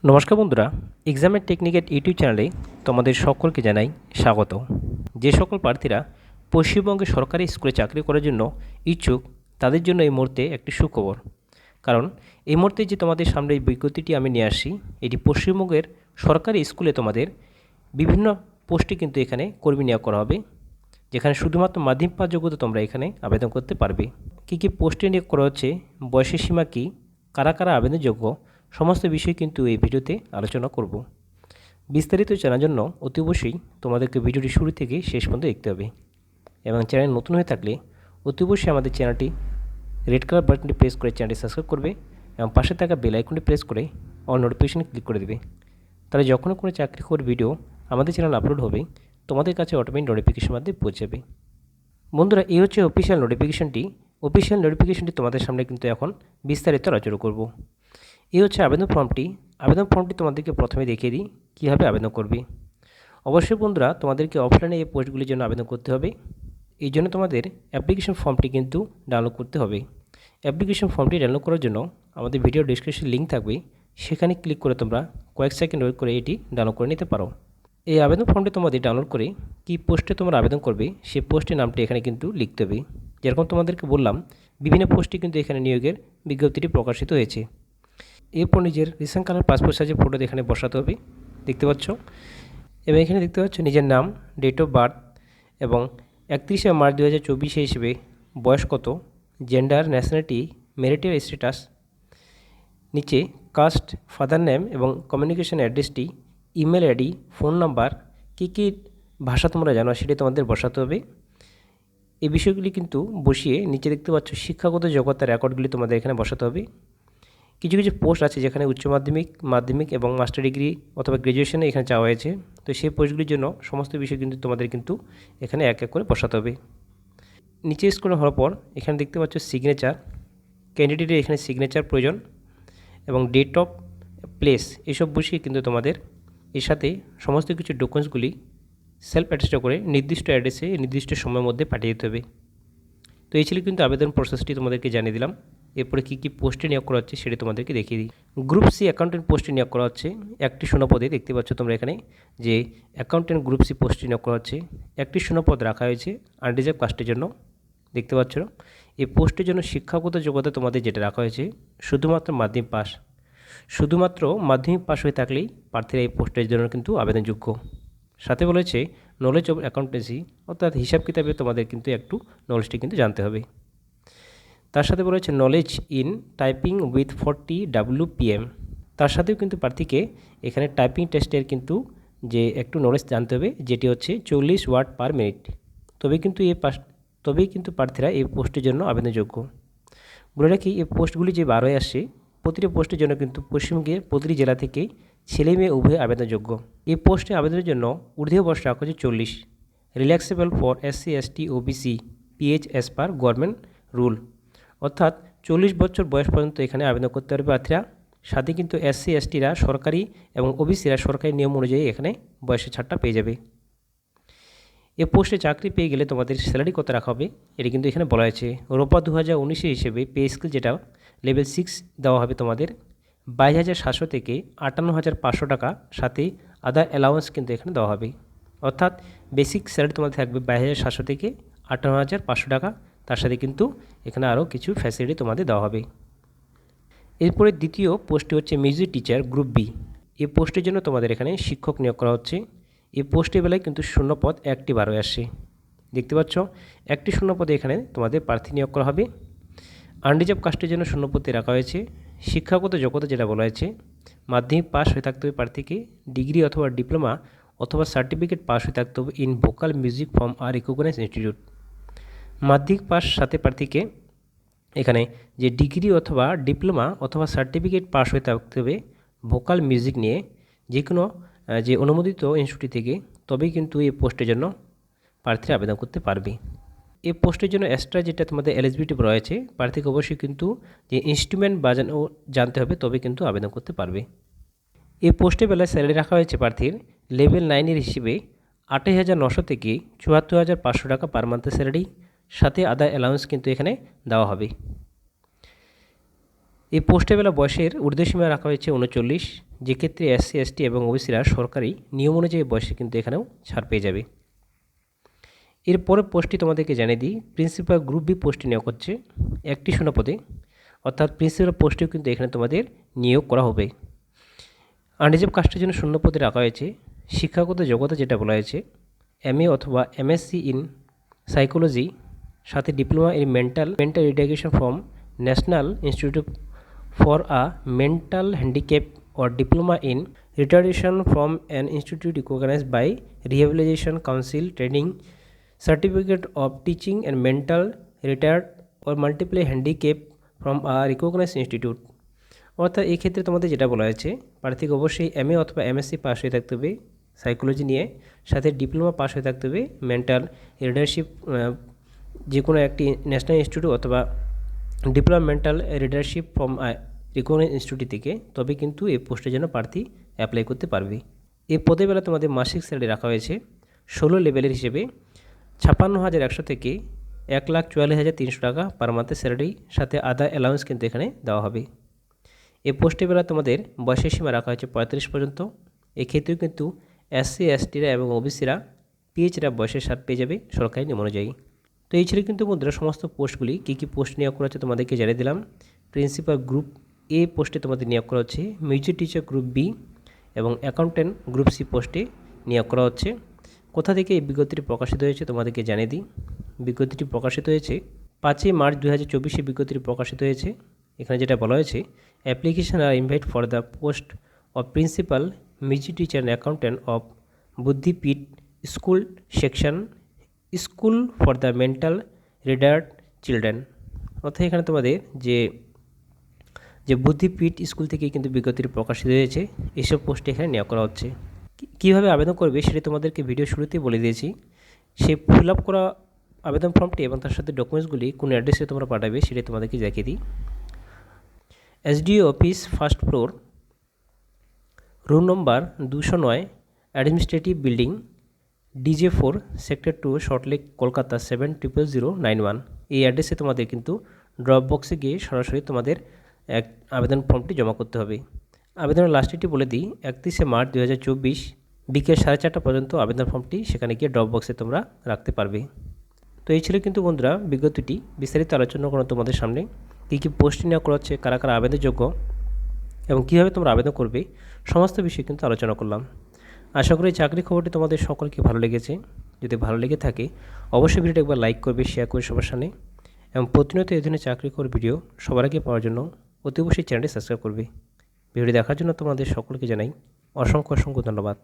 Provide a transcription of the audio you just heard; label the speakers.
Speaker 1: নমস্কার বন্ধুরা, এক্সামের টেকনিকের ইউটিউব চ্যানেলে তোমাদের সকলকে জানাই স্বাগত। যে সকল প্রার্থীরা পশ্চিমবঙ্গে সরকারি স্কুলে চাকরি করার জন্য ইচ্ছুক তাদের জন্য এই মুহূর্তে একটি সুখবর। কারণ এই মুহূর্তে যে তোমাদের সামনে এই বিজ্ঞপ্তিটি আমি নিয়ে আসছি, এটি পশ্চিমবঙ্গের সরকারি স্কুলে তোমাদের বিভিন্ন পোস্টে কিন্তু এখানে কর্মী নিয়োগ করা হবে, যেখানে শুধুমাত্র মাধ্যমিক পাস যোগ্যতা তোমরা এখানে আবেদন করতে পারবে। কী কী পোস্টে নিয়োগ করা হচ্ছে, বয়সের সীমা কী, কারা কারা আবেদনযোগ্য, সমস্ত বিষয় কিন্তু এই ভিডিওতে আলোচনা করব। বিস্তারিত জানার জন্য অতি অবশ্যই তোমাদেরকে ভিডিওটি শুরু থেকে শেষ পর্যন্ত দেখতে হবে এবং চ্যানেল নতুন হয়ে থাকলে অতি অবশ্যই আমাদের চ্যানেলটি রেড কালার বাটনটি প্রেস করে চ্যানেলটি সাবস্ক্রাইব করবে এবং পাশে থাকা বেল আইকনটি প্রেস করে অল নোটিফিকেশনে ক্লিক করে দেবে। তাহলে যখন কোনো চাকরি খবর ভিডিও আমাদের চ্যানেল আপলোড হবে তোমাদের কাছে অটোমেটিক নোটিফিকেশন মাধ্যমে পৌঁছে যাবে। বন্ধুরা, এই হচ্ছে অফিসিয়াল নোটিফিকেশনটি তোমাদের সামনে কিন্তু এখন বিস্তারিত আলোচনা করব। এই হচ্ছে আবেদন ফর্মটি তোমাদেরকে প্রথমে দেখিয়ে দিই কীভাবে আবেদন করবে। অবশ্যই বন্ধুরা, তোমাদেরকে অফলাইনে এই পোস্টগুলির জন্য আবেদন করতে হবে। এই জন্য তোমাদের অ্যাপ্লিকেশন ফর্মটি কিন্তু ডাউনলোড করতে হবে। অ্যাপ্লিকেশন ফর্মটি ডাউনলোড করার জন্য আমাদের ভিডিও ডেসক্রিপশনে লিঙ্ক থাকবে, সেখানে ক্লিক করে তোমরা কয়েক সেকেন্ড ওয়েট করে এটি ডাউনলোড করে নিতে পারো। এই আবেদন ফর্মটি তোমাদের ডাউনলোড করে কী পোস্টে তোমরা আবেদন করবে সেই পোস্টের নামটি এখানে কিন্তু লিখতে হবে। যেরকম তোমাদেরকে বললাম, বিভিন্ন পোস্টে কিন্তু এখানে নিয়োগের বিজ্ঞপ্তিটি প্রকাশিত হয়েছে। এরপর নিজের রেশন কার্ডের পাসপোর্ট সাইজের ফটো এখানে বসাতে হবে, দেখতে পাচ্ছ। এবং এখানে দেখতে পাচ্ছ নিজের নাম, ডেট অফ বার্থ এবং 31শে মার্চ 2024 হিসেবে বয়স কত, জেন্ডার, ন্যাশনালিটি, ম্যারিটাল স্ট্যাটাস, নিচে কাস্ট, ফাদার নেম এবং কমিউনিকেশন অ্যাড্রেসটি, ইমেল আইডি, ফোন নাম্বার, কী কী ভাষা তোমরা জানো সেটি তোমাদের বসাতে হবে। এই বিষয়গুলি কিন্তু বসিয়ে নিচে দেখতে পাচ্ছ শিক্ষাগত যোগ্যতার রেকর্ডগুলি তোমাদের এখানে বসাতে হবে। কিছু কিছু পোস্ট আছে যেখানে উচ্চ মাধ্যমিক এবং মাস্টার ডিগ্রি অথবা গ্র্যাজুয়েশনে এখানে চাওয়া হয়েছে, তো সেই পোস্টগুলির জন্য সমস্ত বিষয় কিন্তু তোমাদের কিন্তু এখানে এক এক করে বসাতে হবে। নিচে স্ক্রল হওয়ার পর এখানে দেখতে পাচ্ছ সিগনেচার, ক্যান্ডিডেটের এখানে সিগনেচার প্রয়োজন এবং ডেট অফ প্লেস, এসব বসিয়ে কিন্তু তোমাদের এর সাথে সমস্ত কিছু ডকুমেন্টসগুলি সেলফ অ্যাটেস্ট করে নির্দিষ্ট অ্যাড্রেসে নির্দিষ্ট সময়ের মধ্যে পাঠিয়ে দিতে হবে। তো এই ছিল কিন্তু আবেদন প্রসেসটি তোমাদেরকে জানিয়ে দিলাম। এরপরে কী কী পোস্টে নিয়োগ করা হচ্ছে সেটি তোমাদেরকে দেখিয়ে দিই। গ্রুপ সি অ্যাকাউন্টেন্ট পোস্টে নিয়োগ করা হচ্ছে একটি শূন্যপদে, দেখতে পাচ্ছ তোমরা এখানে যে অ্যাকাউন্টেন্ট গ্রুপ সি পোস্টে নিয়োগ করা হচ্ছে। একটি শূন্যপদ রাখা হয়েছে আনরিজার্ভ কাস্টের জন্য, দেখতে পাচ্ছ। এই পোস্টের জন্য শিক্ষাগত যোগ্যতা তোমাদের যেটা রাখা হয়েছে শুধুমাত্র মাধ্যমিক পাস হয়ে থাকলেই প্রার্থীরা এই পোস্টের জন্য কিন্তু আবেদনযোগ্য। সাথে বলেছে নলেজ অফ অ্যাকাউন্টেন্সি, অর্থাৎ হিসাব কিতাবে তোমাদের কিন্তু একটু নলেজটি কিন্তু জানতে হবে। তার সাথে বলেছে knowledge in typing with 40 WPM, তার সাথেও কিন্তু প্রার্থীকে এখানে টাইপিং টেস্টের কিন্তু যে একটু নলেজ জানতে হবে, যেটি হচ্ছে 40 ওয়ার্ড পার মিনিট। তবেই কিন্তু প্রার্থীরা এই পোস্টের জন্য আবেদনযোগ্য। বলে রাখি, এই পোস্টগুলি যে 12 আসছে, প্রতিটি পোস্টের জন্য কিন্তু পশ্চিমবঙ্গের প্রতিটি জেলা থেকেই ছেলে মেয়ে উভয় আবেদনযোগ্য। এই পোস্টে আবেদনের জন্য ঊর্ধ্ব বয়স রাখা হচ্ছে 40, relaxable for SC ST OBC PH as per government rule, অর্থাৎ 40 বছর বয়স পর্যন্ত এখানে আবেদন করতে পারবে প্রার্থীরা। সাথে কিন্তু SC STরা সরকারি এবং OBCরা সরকারি নিয়ম অনুযায়ী এখানে বয়সের ছাড়টা পেয়ে যাবে। এ পোস্টে চাকরি পেয়ে গেলে তোমাদের স্যালারি কত রাখা হবে এটি কিন্তু এখানে বলা হয়েছে। রোপা 2019 হিসেবে পে স্কেল যেটা লেভেল 6 দেওয়া হবে তোমাদের 22,700 থেকে 58,500 টাকা, সাথে আদার অ্যালাউন্স কিন্তু এখানে দেওয়া হবে। অর্থাৎ বেসিক স্যালারি তোমাদের থাকবে 22,700 থেকে 58,500 টাকা, তার সাথে কিন্তু এখানে আরও কিছু ফ্যাসিলিটি তোমাদের দেওয়া হবে। এরপরে দ্বিতীয় পোস্টটি হচ্ছে মিউজিক টিচার গ্রুপ বি। এই পোস্টের জন্য তোমাদের এখানে শিক্ষক নিয়োগ করা হচ্ছে। এই পোস্টের বেলায় কিন্তু শূন্যপদ একটি 12 আসছে, দেখতে পাচ্ছ। একটি শূন্যপদে এখানে তোমাদের প্রার্থী নিয়োগ করা হবে। আনরিজার্ভ কাস্টের জন্য শূন্যপদে রাখা হয়েছে। শিক্ষাগত যোগ্যতা যেটা বলা হয়েছে মাধ্যমিক পাস হয়ে থাকতে হবে প্রার্থীকে, ডিগ্রি অথবা ডিপ্লোমা অথবা সার্টিফিকেট পাস হয়ে থাকতে হবে ইন ভোকাল মিউজিক ফ্রম আর রিকগনাইজ ইনস্টিটিউট। মাধ্যমিক পাস সাথে প্রার্থীকে এখানে যে ডিগ্রি অথবা ডিপ্লোমা অথবা সার্টিফিকেট পাস হয়ে থাকতে হবে ভোকাল মিউজিক নিয়ে যে কোনো যে অনুমোদিত ইনস্টিটিউট থেকে, তবেই কিন্তু এই পোস্টের জন্য প্রার্থীরা আবেদন করতে পারবে। এই পোস্টের জন্য এক্সট্রা যেটা তোমাদের এলিজিবিলিটি রয়েছে, প্রার্থীকে অবশ্যই কিন্তু যে ইনস্ট্রুমেন্ট বাজানো জানতে হবে, তবে কিন্তু আবেদন করতে পারবে। এই পোস্টের বেলায় স্যালারি রাখা হয়েছে প্রার্থীর লেভেল 9-এর হিসেবে 28,900 থেকে 74,500 টাকা পার মান্থের স্যালারি, সাথে আদার অ্যালাউন্স কিন্তু এখানে দেওয়া হবে। এই পোস্টের বেলা বয়সের ঊর্ধ্বসীমা রাখা হয়েছে 39, যেক্ষেত্রে এসসি এসটি এবং ওবিসিরা সরকারি নিয়ম অনুযায়ী বয়সে কিন্তু এখানেও ছাড় পেয়ে যাবে। এরপরে পোস্টটি তোমাদেরকে জানিয়ে দিই, প্রিন্সিপাল গ্রুপ বি পোস্টে নিয়োগ হচ্ছে 1টি শূন্যপদে, অর্থাৎ প্রিন্সিপাল পোস্টেও কিন্তু এখানে তোমাদের নিয়োগ করা হবে। আনরিজার্ভ কাস্টের জন্য শূন্যপদে রাখা হয়েছে শিক্ষাগত যোগ্যতা যেটা বলা হয়েছে MA অথবা MSc ইন সাইকোলজি, সাথে diploma in mental retardation from national institute for a mental handicap or diploma in retardation from an institute recognized by Rehabilitation Council, training certificate of teaching and mental retard or multiple handicap from a recognized institute। অর্থাৎ এই ক্ষেত্রে তোমাদের যেটা বলা হয়েছে প্রার্থীকে অবশ্যই MA অথবা MSc পাস হয়ে থাকতে হবে সাইকোলজি নিয়ে, সাথে ডিপ্লোমা পাস হয়ে থাকতে হবে মেন্টাল রিডারশিপ যে কোনো একটি ন্যাশনাল ইনস্টিটিউট অথবা diploma mental readership from recognized institute থেকে, তবে কিন্তু এই পোস্টের জন্য প্রার্থী অ্যাপ্লাই করতে পারবে। এই পদের বেলা তোমাদের মাসিক স্যালারি রাখা হয়েছে 16 লেভেলের হিসেবে 56,100 থেকে 1,44,300 টাকা পার মান্থের স্যালারি, সাথে আদার অ্যালাউন্স কিন্তু এখানে দেওয়া হবে। এই পোস্টের বেলা তোমাদের বয়সের সীমা রাখা হয়েছে 35 পর্যন্ত। এক্ষেত্রেও কিন্তু এসসি এসটিরা এবং ওবিসিরা পিএইচরা বয়সের ছাড় পেয়ে যাবে সরকারি নিয়ম অনুযায়ী। তো এই ছিল কিন্তু বন্ধুরা সমস্ত পোস্টগুলি, কী পোস্ট নিয়োগ করা হচ্ছে তোমাদেরকে জানিয়ে দিলাম। প্রিন্সিপাল গ্রুপ এ পোস্টে তোমাদের নিয়োগ করা হচ্ছে, মিউজিক টিচার গ্রুপ বি এবং অ্যাকাউন্টেন্ট গ্রুপ সি পোস্টে নিয়োগ করা হচ্ছে। কোথা থেকে এই বিজ্ঞপ্তিটি প্রকাশিত হয়েছে তোমাদেরকে জানিয়ে দিই। বিজ্ঞপ্তিটি প্রকাশিত হয়েছে 5ই মার্চ 2024 বিজ্ঞপ্তিটি প্রকাশিত হয়েছে। এখানে যেটা বলা হয়েছে, application are invite for the post of principal music teacher and accountant of Buddhipeeth school section school for the mental retard children. অর্থাৎ এখানে তোমাদের যে বুদ্ধিপীঠ স্কুল থেকে কিন্তু বিজ্ঞপ্তিটি প্রকাশিত হয়েছে, এসব পোস্টে এখানে নিয়োগ করা হচ্ছে। কীভাবে আবেদন করবে সেটি তোমাদেরকে ভিডিও শুরুতেই বলে দিয়েছি। সেই ফিল আপ করা আবেদন ফর্মটি এবং তার সাথে ডকুমেন্টসগুলি কোন অ্যাড্রেসে তোমরা পাঠাবে সেটি তোমাদেরকে দেখিয়ে দিই। SDO office, first floor, room number 209, administrative building, DJ4, sector 2, Salt Lake, Kolkata 700091। এই অ্যাড্রেসে তোমাদের কিন্তু ড্রপ বক্সে গিয়ে সরাসরি তোমাদের আবেদন ফর্মটি জমা করতে হবে। আবেদনের লাস্ট ডেটটি বলে দিই, 31শে মার্চ 2024 বিকেল 4:30 পর্যন্ত আবেদন ফর্মটি সেখানে গিয়ে ড্রপ বক্সে তোমরা রাখতে পারবে। তো এই ছিল কিন্তু বন্ধুরা বিজ্ঞপ্তিটি। বিস্তারিত আলোচনা করো তোমাদের সামনে কী পোস্ট নিয়োগ করা হচ্ছে, কারা কারা আবেদনযোগ্য এবং কীভাবে তোমরা আবেদন করবে, সমস্ত বিষয় কিন্তু আলোচনা করলাম। আশা করি চাকরি খবরটি তোমাদের সকলকে ভালো লেগেছে। যদি ভালো লেগে থাকে অবশ্যই ভিডিওটি একবার লাইক করবে, শেয়ার করবে সবার সামনে, এবং প্রতিনিয়ত এই ধরনের চাকরি খবর ভিডিও সবার আগে পাওয়ার জন্য অতি অবশ্যই চ্যানেলটি সাবস্ক্রাইব করবে। ভিডিও দেখার জন্য তোমাদের সকলকে জানাই অসংখ্য ধন্যবাদ।